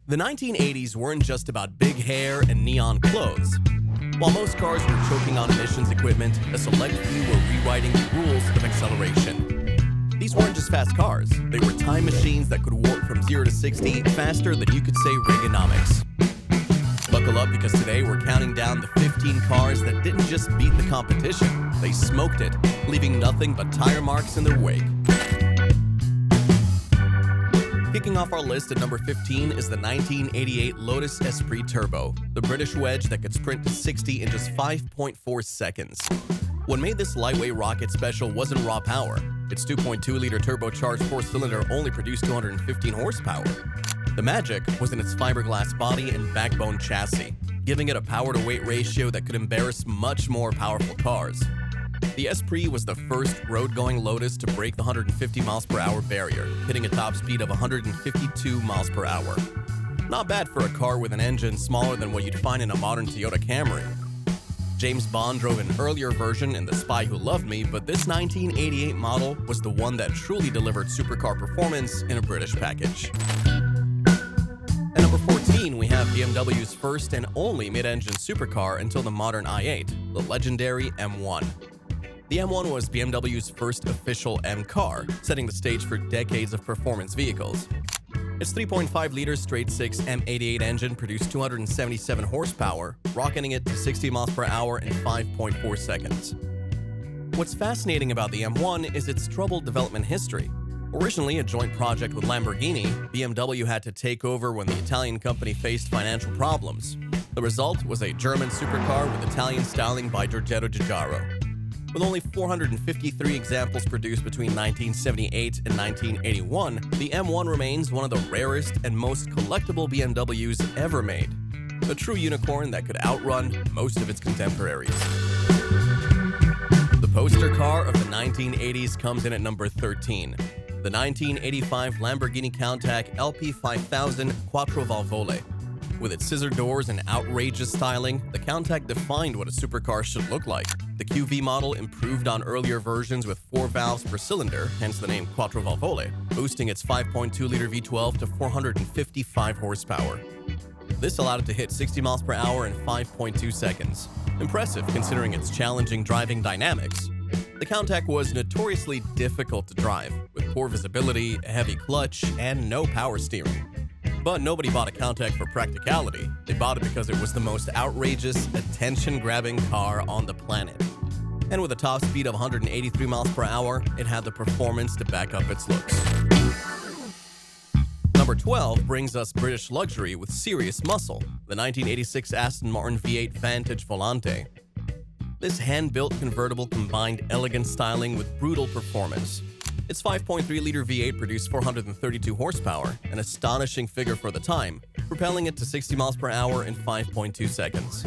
The 1980s weren't just about big hair and neon clothes. While most cars were choking on emissions equipment, a select few were rewriting the rules of acceleration. These weren't just fast cars, they were time machines that could warp from 0 to 60 faster than you could say Reaganomics. Buckle up, because today we're counting down the 15 cars that didn't just beat the competition, they smoked it, leaving nothing but tire marks in their wake. Kicking off our list at number 15 is the 1988 Lotus Esprit Turbo, the British wedge that could sprint to 60 in just 5.4 seconds. What made this lightweight rocket special wasn't raw power. Its 2.2-liter turbocharged four-cylinder only produced 215 horsepower. The magic was in its fiberglass body and backbone chassis, giving it a power-to-weight ratio that could embarrass much more powerful cars. The Esprit was the first road-going Lotus to break the 150 mph barrier, hitting a top speed of 152 mph. Not bad for a car with an engine smaller than what you'd find in a modern Toyota Camry. James Bond drove an earlier version in The Spy Who Loved Me, but this 1988 model was the one that truly delivered supercar performance in a British package. At number 14, we have BMW's first and only mid-engine supercar until the modern i8, the legendary M1. The M1 was BMW's first official M car, setting the stage for decades of performance vehicles. Its 3.5-liter straight-six M88 engine produced 277 horsepower, rocketing it to 60 mph in 5.4 seconds. What's fascinating about the M1 is its troubled development history. Originally a joint project with Lamborghini, BMW had to take over when the Italian company faced financial problems. The result was a German supercar with Italian styling by Giorgetto Giugiaro. With only 453 examples produced between 1978 and 1981, the M1 remains one of the rarest and most collectible BMWs ever made. A true unicorn that could outrun most of its contemporaries. The poster car of the 1980s comes in at number 13. The 1985 Lamborghini Countach LP5000 Quattro Valvole. With its scissor doors and outrageous styling, the Countach defined what a supercar should look like. The QV model improved on earlier versions with 4 valves per cylinder, hence the name Quattro Valvole, boosting its 5.2-liter V12 to 455 horsepower. This allowed it to hit 60 mph in 5.2 seconds. Impressive considering its challenging driving dynamics. The Countach was notoriously difficult to drive, with poor visibility, a heavy clutch, and no power steering. But nobody bought a Countach for practicality. They bought it because it was the most outrageous, attention-grabbing car on the planet. And with a top speed of 183 mph, it had the performance to back up its looks. Number 12 brings us British luxury with serious muscle, the 1986 Aston Martin V8 Vantage Volante. This hand-built convertible combined elegant styling with brutal performance. Its 5.3-liter V8 produced 432 horsepower, an astonishing figure for the time, propelling it to 60 mph in 5.2 seconds.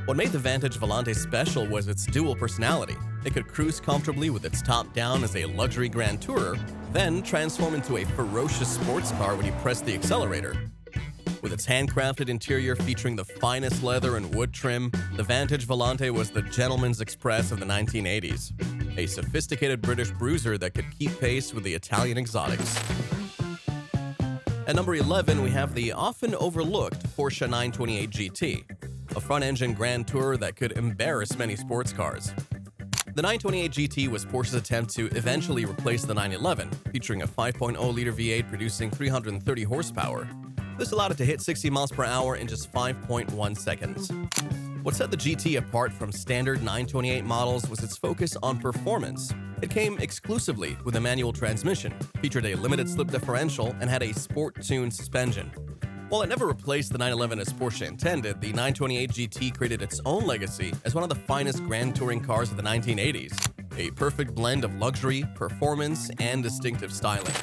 What made the Vantage Volante special was its dual personality. It could cruise comfortably with its top down as a luxury grand tourer, then transform into a ferocious sports car when you press the accelerator. With its handcrafted interior featuring the finest leather and wood trim, the Vantage Volante was the gentleman's express of the 1980s. A sophisticated British bruiser that could keep pace with the Italian exotics. At number 11, we have the often overlooked Porsche 928 GT, a front-engine grand tourer that could embarrass many sports cars. The 928 GT was Porsche's attempt to eventually replace the 911, featuring a 5.0-liter V8 producing 330 horsepower. This allowed it to hit 60 mph in just 5.1 seconds. What set the GT apart from standard 928 models was its focus on performance. It came exclusively with a manual transmission, featured a limited slip differential, and had a sport-tuned suspension. While it never replaced the 911 as Porsche intended, the 928 GT created its own legacy as one of the finest grand touring cars of the 1980s. A perfect blend of luxury, performance, and distinctive styling.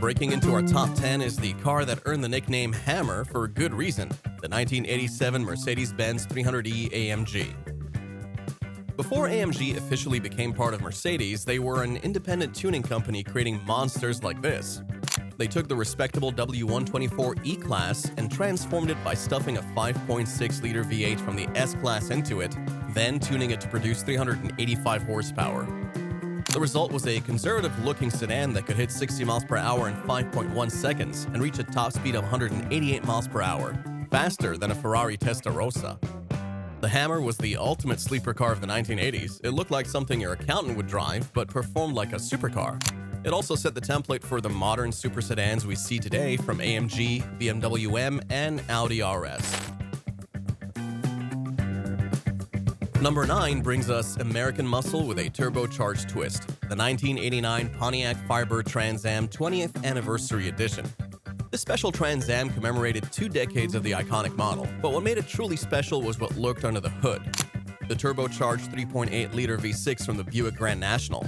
Breaking into our top 10 is the car that earned the nickname Hammer for good reason, the 1987 Mercedes-Benz 300e AMG. Before AMG officially became part of Mercedes, they were an independent tuning company creating monsters like this. They took the respectable W124 E-Class and transformed it by stuffing a 5.6-liter V8 from the S-Class into it, then tuning it to produce 385 horsepower. The result was a conservative-looking sedan that could hit 60 miles per hour in 5.1 seconds and reach a top speed of 188 miles per hour, faster than a Ferrari Testarossa. The Hammer was the ultimate sleeper car of the 1980s. It looked like something your accountant would drive, but performed like a supercar. It also set the template for the modern super sedans we see today from AMG, BMW M, and Audi RS. Number 9 brings us American muscle with a turbocharged twist, the 1989 Pontiac Firebird Trans Am 20th Anniversary Edition. This special Trans Am commemorated 2 decades of the iconic model, but what made it truly special was what lurked under the hood. The turbocharged 3.8-liter V6 from the Buick Grand National.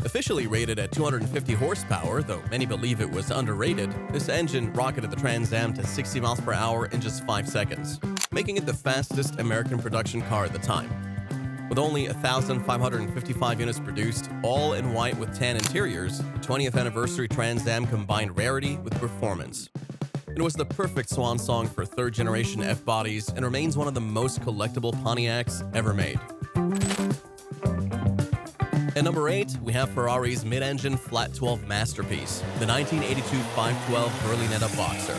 Officially rated at 250 horsepower, though many believe it was underrated, this engine rocketed the Trans Am to 60 miles per hour in just 5 seconds, making it the fastest American production car at the time. With only 1,555 units produced, all in white with tan interiors, the 20th anniversary Trans Am combined rarity with performance. It was the perfect swan song for third-generation F-bodies and remains one of the most collectible Pontiacs ever made. At number 8, we have Ferrari's mid-engine flat 12 masterpiece, the 1982 512 Berlinetta Boxer.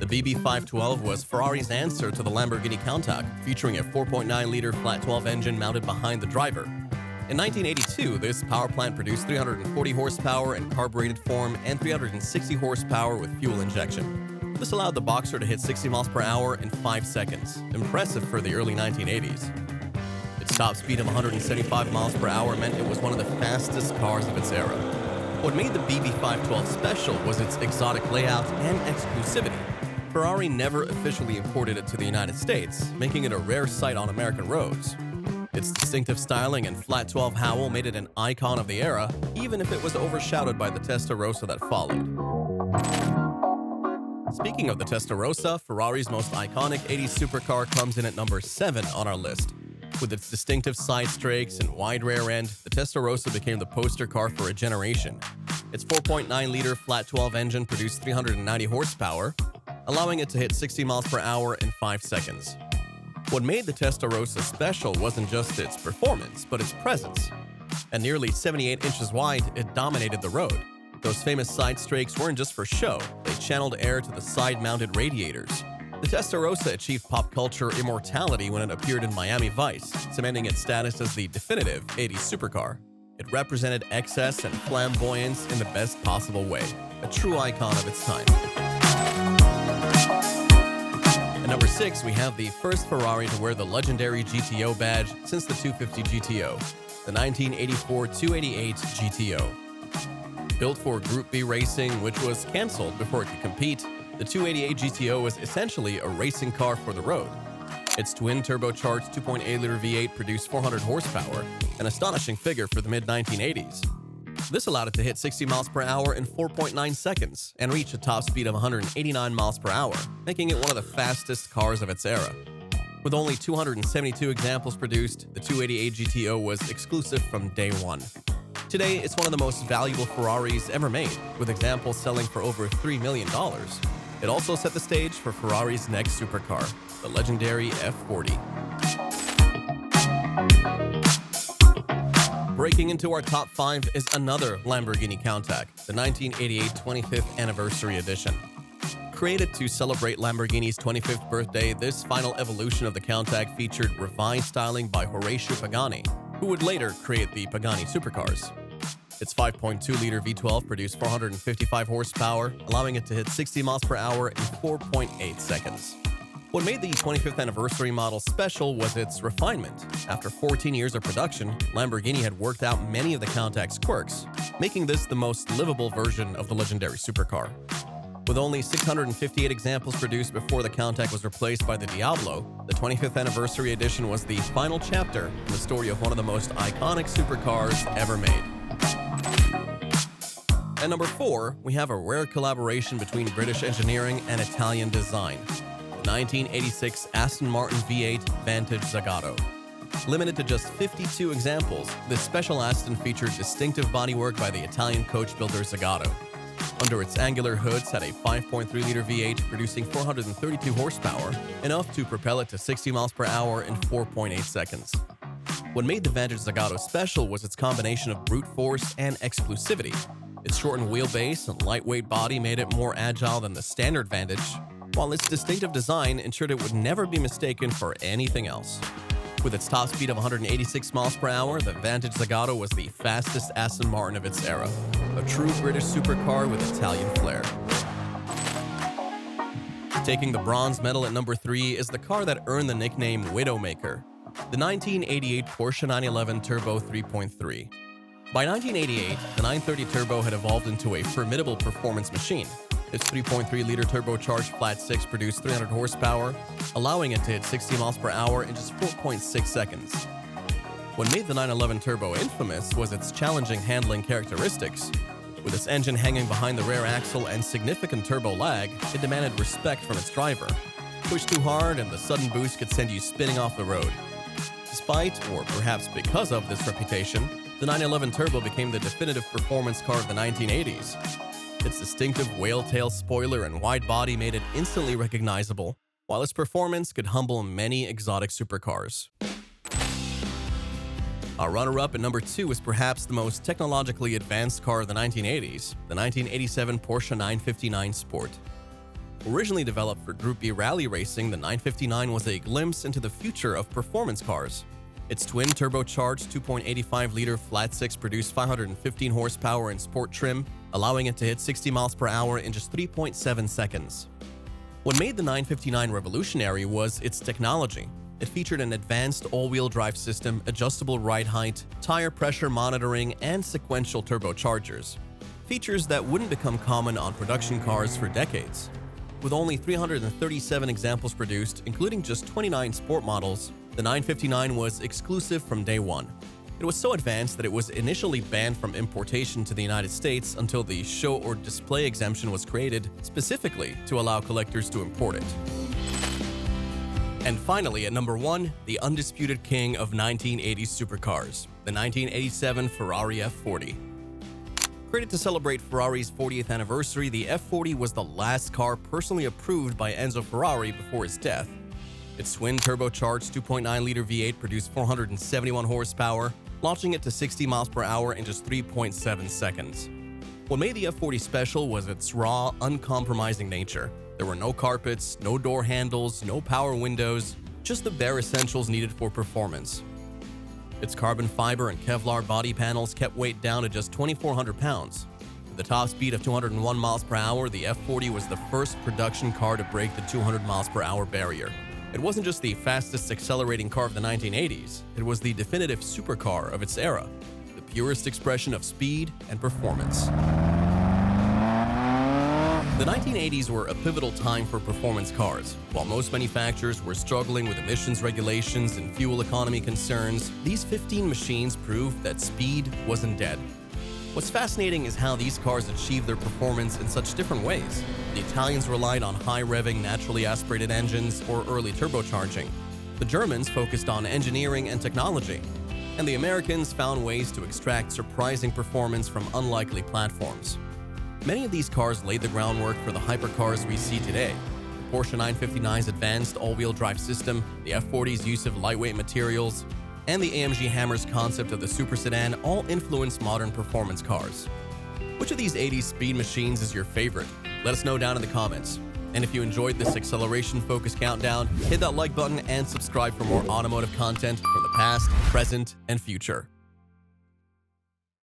The BB512 was Ferrari's answer to the Lamborghini Countach, featuring a 4.9-liter flat 12 engine mounted behind the driver. In 1982, this power plant produced 340 horsepower in carbureted form and 360 horsepower with fuel injection. This allowed the Boxer to hit 60 miles per hour in 5 seconds, impressive for the early 1980s. Its top speed of 175 miles per hour meant it was one of the fastest cars of its era. What made the BB512 special was its exotic layout and exclusivity. Ferrari never officially imported it to the United States, making it a rare sight on American roads. Its distinctive styling and flat 12 howl made it an icon of the era, even if it was overshadowed by the Testarossa that followed. Speaking of the Testarossa, Ferrari's most iconic 80s supercar comes in at number 7 on our list. With its distinctive side strakes and wide rear end, the Testarossa became the poster car for a generation. Its 4.9-liter flat 12 engine produced 390 horsepower, allowing it to hit 60 miles per hour in 5 seconds. What made the Testarossa special wasn't just its performance, but its presence. At nearly 78 inches wide, it dominated the road. Those famous side strakes weren't just for show, they channeled air to the side-mounted radiators. The Testarossa achieved pop culture immortality when it appeared in Miami Vice, cementing its status as the definitive 80s supercar. It represented excess and flamboyance in the best possible way, a true icon of its time. At number 6, we have the first Ferrari to wear the legendary GTO badge since the 250 GTO, the 1984 288 GTO. Built for Group B racing, which was cancelled before it could compete, the 288 GTO was essentially a racing car for the road. Its twin-turbocharged 2.8-liter V8 produced 400 horsepower, an astonishing figure for the mid-1980s. This allowed it to hit 60 miles per hour in 4.9 seconds and reach a top speed of 189 miles per hour, making it one of the fastest cars of its era. With only 272 examples produced, the 288 GTO was exclusive from day one. Today, it's one of the most valuable Ferraris ever made, with examples selling for over $3 million. It also set the stage for Ferrari's next supercar, the legendary F40. Breaking into our top 5 is another Lamborghini Countach, the 1988 25th Anniversary Edition. Created to celebrate Lamborghini's 25th birthday, this final evolution of the Countach featured refined styling by Horacio Pagani, who would later create the Pagani supercars. Its 5.2-liter V12 produced 455 horsepower, allowing it to hit 60 miles per hour in 4.8 seconds. What made the 25th anniversary model special was its refinement. After 14 years of production, Lamborghini had worked out many of the Countach's quirks, making this the most livable version of the legendary supercar. With only 658 examples produced before the Countach was replaced by the Diablo, the 25th anniversary edition was the final chapter in the story of one of the most iconic supercars ever made. At number 4, we have a rare collaboration between British engineering and Italian design, the 1986 Aston Martin V8 Vantage Zagato. Limited to just 52 examples, this special Aston featured distinctive bodywork by the Italian coach builder Zagato. Under its angular hood sat a 5.3-liter V8 producing 432 horsepower, enough to propel it to 60 miles per hour in 4.8 seconds. What made the Vantage Zagato special was its combination of brute force and exclusivity. Its shortened wheelbase and lightweight body made it more agile than the standard Vantage, while its distinctive design ensured it would never be mistaken for anything else. With its top speed of 186 miles per hour, the Vantage Zagato was the fastest Aston Martin of its era, a true British supercar with Italian flair. Taking the bronze medal at number 3 is the car that earned the nickname Widowmaker, the 1988 Porsche 911 Turbo 3.3. By 1988, the 930 Turbo had evolved into a formidable performance machine. Its 3.3-liter turbocharged flat-six produced 300 horsepower, allowing it to hit 60 miles per hour in just 4.6 seconds. What made the 911 Turbo infamous was its challenging handling characteristics. With its engine hanging behind the rear axle and significant turbo lag, it demanded respect from its driver. Push too hard and the sudden boost could send you spinning off the road. Despite, or perhaps because of this reputation, the 911 Turbo became the definitive performance car of the 1980s. Its distinctive whale-tail spoiler and wide body made it instantly recognizable, while its performance could humble many exotic supercars. Our runner-up at number 2 is perhaps the most technologically advanced car of the 1980s, the 1987 Porsche 959 Sport. Originally developed for Group B rally racing, the 959 was a glimpse into the future of performance cars. Its twin turbocharged 2.85-liter flat-six produced 515 horsepower in sport trim, allowing it to hit 60 miles per hour in just 3.7 seconds. What made the 959 revolutionary was its technology. It featured an advanced all-wheel drive system, adjustable ride height, tire pressure monitoring, and sequential turbochargers. Features that wouldn't become common on production cars for decades. With only 337 examples produced, including just 29 sport models, the 959 was exclusive from day one. It was so advanced that it was initially banned from importation to the United States until the show or display exemption was created specifically to allow collectors to import it. And finally, at number 1, the undisputed king of 1980s supercars, the 1987 Ferrari F40. Created to celebrate Ferrari's 40th anniversary, the F40 was the last car personally approved by Enzo Ferrari before his death. Its twin turbocharged 2.9-liter V8 produced 471 horsepower, launching it to 60 miles per hour in just 3.7 seconds. What made the F40 special was its raw, uncompromising nature. There were no carpets, no door handles, no power windows, just the bare essentials needed for performance. Its carbon fiber and Kevlar body panels kept weight down to just 2,400 pounds. With a top speed of 201 miles per hour, the F40 was the first production car to break the 200 miles per hour barrier. It wasn't just the fastest accelerating car of the 1980s, it was the definitive supercar of its era, the purest expression of speed and performance. The 1980s were a pivotal time for performance cars. While most manufacturers were struggling with emissions regulations and fuel economy concerns, these 15 machines proved that speed wasn't dead. What's fascinating is how these cars achieved their performance in such different ways. The Italians relied on high-revving, naturally aspirated engines or early turbocharging. The Germans focused on engineering and technology. And the Americans found ways to extract surprising performance from unlikely platforms. Many of these cars laid the groundwork for the hypercars we see today. The Porsche 959's advanced all-wheel drive system, the F40's use of lightweight materials, and the AMG Hammer's concept of the super sedan all influence modern performance cars. Which of these 80s speed machines is your favorite? Let us know down in the comments. And if you enjoyed this acceleration focus countdown, hit that like button and subscribe for more automotive content from the past, present, and future.